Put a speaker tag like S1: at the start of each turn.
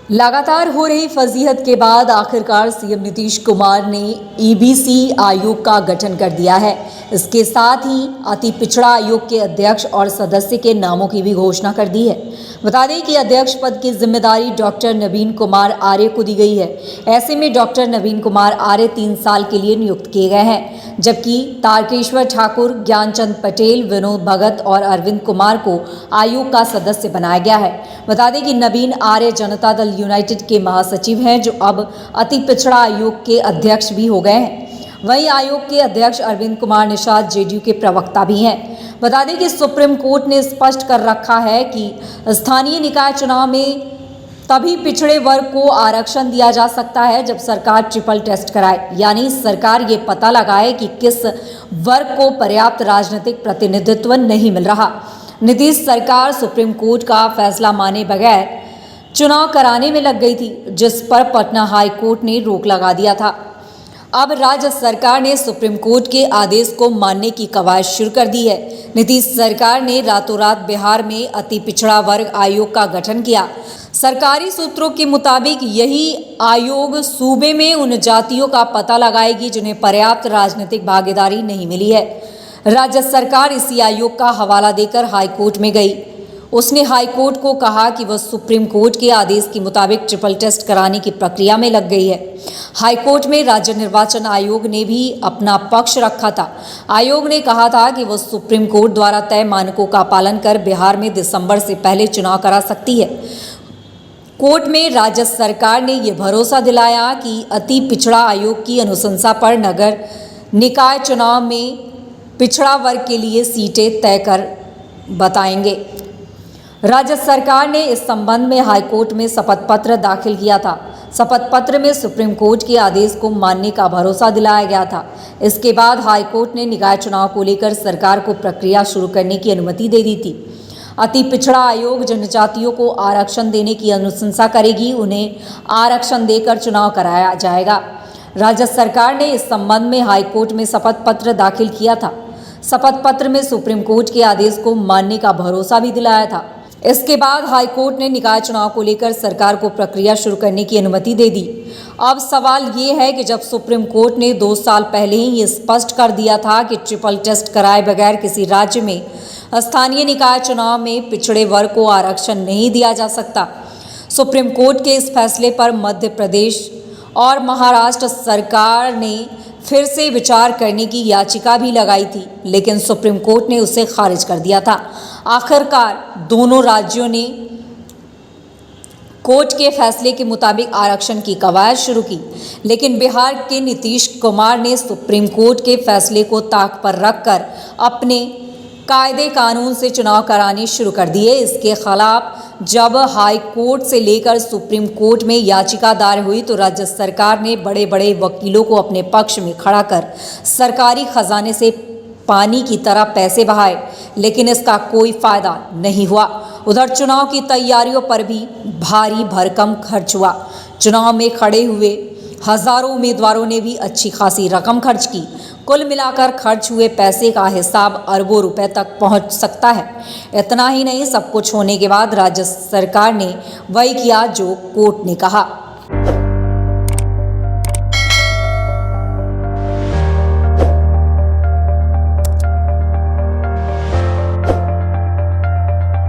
S1: लगातार हो रही फजीहत के बाद आखिरकार सीएम नीतीश कुमार ने ईबीसी आयोग का गठन कर दिया है। इसके साथ ही अति पिछड़ा आयोग के अध्यक्ष और सदस्य के नामों की भी घोषणा कर दी है। बता दें कि अध्यक्ष पद की जिम्मेदारी डॉक्टर नवीन कुमार आर्य को दी गई है। ऐसे में डॉक्टर नवीन कुमार आर्य 3 साल के लिए नियुक्त किए गए हैं, जबकि तारकेश्वर ठाकुर, ज्ञानचंद पटेल, विनोद भगत और अरविंद कुमार को आयोग का सदस्य बनाया गया है। बता दें कि नवीन आर्य जनता दल यूनाइटेड के महासचिव हैं, जो अब अति पिछड़ा आयोग के अध्यक्ष भी हो गए हैं। वहीं आयोग के अध्यक्ष अरविंद कुमार निषाद जेडीयू के प्रवक्ता भी हैं। बता दें कि सुप्रीम कोर्ट ने स्पष्ट कर रखा है कि स्थानीय निकाय चुनाव में तभी पिछड़े वर्ग को आरक्षण दिया जा सकता है जब सरकार ट्रिपल टेस्ट कराए, यानी सरकार ये पता लगाए कि किस वर्ग को पर्याप्त राजनीतिक प्रतिनिधित्व नहीं मिल रहा। नीतीश सरकार सुप्रीम कोर्ट का फैसला माने बगैर चुनाव कराने में लग गई थी, जिस पर पटना हाई कोर्ट ने रोक लगा दिया था। अब राज्य सरकार ने सुप्रीम कोर्ट के आदेश को मानने की कवायद शुरू कर दी है। नीतीश सरकार ने रातों रात बिहार में अति पिछड़ा वर्ग आयोग का गठन किया। सरकारी सूत्रों के मुताबिक यही आयोग सूबे में उन जातियों का पता लगाएगी जिन्हें पर्याप्त राजनीतिक भागीदारी नहीं मिली है। राज्य सरकार इसी आयोग का हवाला देकर हाई कोर्ट में गई। उसने हाई कोर्ट को कहा कि वह सुप्रीम कोर्ट के आदेश के मुताबिक ट्रिपल टेस्ट कराने की प्रक्रिया में लग गई है। हाई कोर्ट में राज्य निर्वाचन आयोग ने भी अपना पक्ष रखा था। आयोग ने कहा था कि वह सुप्रीम कोर्ट द्वारा तय मानकों का पालन कर बिहार में दिसंबर से पहले चुनाव करा सकती है। कोर्ट में राज्य सरकार ने यह भरोसा दिलाया कि अति पिछड़ा आयोग की अनुशंसा पर नगर निकाय चुनाव में पिछड़ा वर्ग के लिए सीटें तय कर बताएंगे। राज्य सरकार ने इस संबंध में हाईकोर्ट में शपथ पत्र दाखिल किया था। शपथ पत्र में सुप्रीम कोर्ट के आदेश को मानने का भरोसा दिलाया गया था। इसके बाद हाईकोर्ट ने निकाय चुनाव को लेकर सरकार को प्रक्रिया शुरू करने की अनुमति दे दी थी। अति पिछड़ा आयोग जनजातियों को आरक्षण देने की अनुशंसा करेगी, उन्हें आरक्षण देकर चुनाव कराया जाएगा। राज्य सरकार ने इस संबंध में हाईकोर्ट में शपथ पत्र दाखिल किया था। शपथ पत्र में सुप्रीम कोर्ट के आदेश को मानने का भरोसा भी दिलाया था। इसके बाद हाईकोर्ट ने निकाय चुनाव को लेकर सरकार को प्रक्रिया शुरू करने की अनुमति दे दी। अब सवाल ये है कि जब सुप्रीम कोर्ट ने 2 साल पहले ही ये स्पष्ट कर दिया था कि ट्रिपल टेस्ट कराए बगैर किसी राज्य में स्थानीय निकाय चुनाव में पिछड़े वर्ग को आरक्षण नहीं दिया जा सकता, सुप्रीम कोर्ट के इस फैसले पर मध्य प्रदेश और महाराष्ट्र सरकार ने फिर से विचार करने की याचिका भी लगाई थी, लेकिन सुप्रीम कोर्ट ने उसे खारिज कर दिया था। आखिरकार दोनों राज्यों ने कोर्ट के फैसले के मुताबिक आरक्षण की कवायद शुरू की, लेकिन बिहार के नीतीश कुमार ने सुप्रीम कोर्ट के फैसले को ताक पर रखकर अपने कायदे कानून से चुनाव कराने शुरू कर दिए। इसके खिलाफ जब हाई कोर्ट से लेकर सुप्रीम कोर्ट में याचिका दायर हुई तो राज्य सरकार ने बड़े बड़े वकीलों को अपने पक्ष में खड़ा कर सरकारी खजाने से पानी की तरह पैसे बहाए, लेकिन इसका कोई फायदा नहीं हुआ। उधर चुनाव की तैयारियों पर भी भारी भरकम खर्च हुआ। चुनाव में खड़े हुए हजारों उम्मीदवारों ने भी अच्छी खासी रकम खर्च की। कुल मिलाकर खर्च हुए पैसे का हिसाब अरबों रुपए तक पहुंच सकता है। इतना ही नहीं, सब कुछ होने के बाद राज्य सरकार ने वही किया जो कोर्ट ने कहा।